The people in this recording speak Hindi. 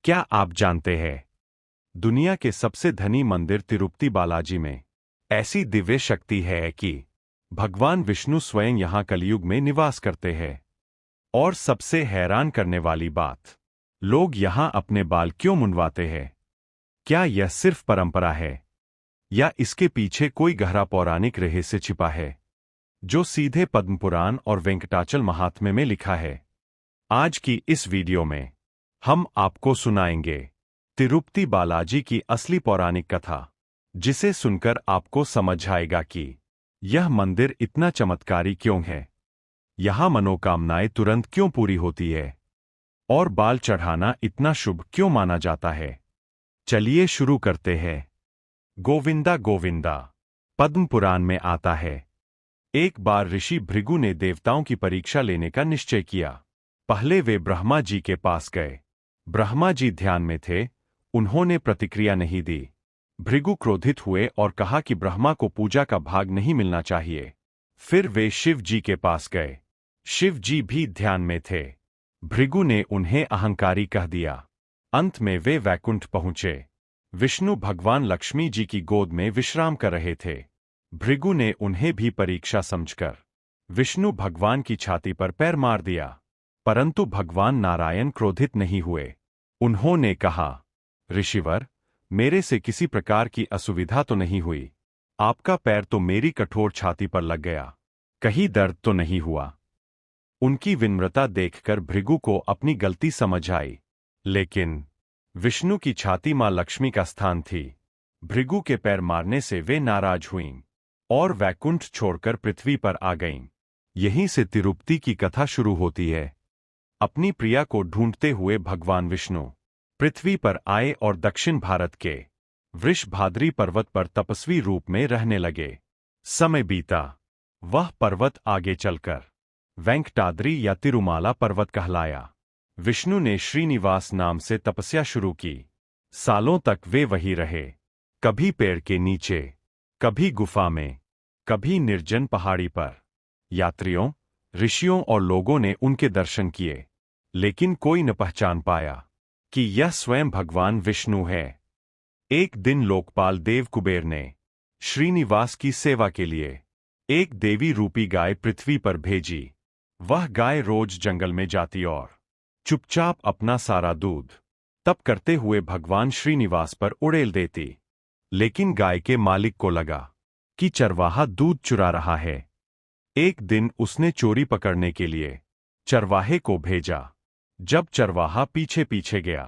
क्या आप जानते हैं, दुनिया के सबसे धनी मंदिर तिरुपति बालाजी में ऐसी दिव्य शक्ति है कि भगवान विष्णु स्वयं यहां कलयुग में निवास करते हैं। और सबसे हैरान करने वाली बात, लोग यहां अपने बाल क्यों मुंडवाते हैं? क्या यह सिर्फ परंपरा है या इसके पीछे कोई गहरा पौराणिक रहस्य छिपा है जो सीधे पद्म पुराण और वेंकटाचल महात्म्य में लिखा है? आज की इस वीडियो में हम आपको सुनाएंगे तिरुपति बालाजी की असली पौराणिक कथा, जिसे सुनकर आपको समझ आएगा कि यह मंदिर इतना चमत्कारी क्यों है, यहां मनोकामनाएं तुरंत क्यों पूरी होती है और बाल चढ़ाना इतना शुभ क्यों माना जाता है। चलिए शुरू करते हैं। गोविंदा गोविंदा पद्म पुराण में आता है, एक बार ऋषि भृगु ने देवताओं की परीक्षा लेने का निश्चय किया। पहले वे ब्रह्मा जी के पास गए। ब्रह्मा जी ध्यान में थे, उन्होंने प्रतिक्रिया नहीं दी। भृगु क्रोधित हुए और कहा कि ब्रह्मा को पूजा का भाग नहीं मिलना चाहिए। फिर वे शिव जी के पास गए। शिव जी भी ध्यान में थे। भृगु ने उन्हें अहंकारी कह दिया। अंत में वे वैकुंठ पहुंचे। विष्णु भगवान लक्ष्मी जी की गोद में विश्राम कर रहे थे। भृगु ने उन्हें भी परीक्षा समझकर विष्णु भगवान की छाती पर पैर मार दिया, परंतु भगवान नारायण क्रोधित नहीं हुए। उन्होंने कहा, ऋषिवर, मेरे से किसी प्रकार की असुविधा तो नहीं हुई, आपका पैर तो मेरी कठोर छाती पर लग गया, कहीं दर्द तो नहीं हुआ। उनकी विनम्रता देखकर भृगु को अपनी गलती समझ आई, लेकिन विष्णु की छाती मां लक्ष्मी का स्थान थी। भृगु के पैर मारने से वे नाराज हुईं और वैकुंठ छोड़कर पृथ्वी पर आ गईं। यहीं से तिरुपति की कथा शुरू होती है। अपनी प्रिया को ढूंढते हुए भगवान विष्णु पृथ्वी पर आए और दक्षिण भारत के वृषभाद्री पर्वत पर तपस्वी रूप में रहने लगे। समय बीता, वह पर्वत आगे चलकर वेंकटाद्री या तिरुमाला पर्वत कहलाया। विष्णु ने श्रीनिवास नाम से तपस्या शुरू की। सालों तक वे वहीं रहे, कभी पेड़ के नीचे, कभी गुफा में, कभी निर्जन पहाड़ी पर। यात्रियों, ऋषियों और लोगों ने उनके दर्शन किए, लेकिन कोई न पहचान पाया कि यह स्वयं भगवान विष्णु है। एक दिन लोकपाल देव कुबेर ने श्रीनिवास की सेवा के लिए एक देवी रूपी गाय पृथ्वी पर भेजी। वह गाय रोज जंगल में जाती और चुपचाप अपना सारा दूध तप करते हुए भगवान श्रीनिवास पर उड़ेल देती। लेकिन गाय के मालिक को लगा कि चरवाहा दूध चुरा रहा है। एक दिन उसने चोरी पकड़ने के लिए चरवाहे को भेजा। जब चरवाहा पीछे पीछे गया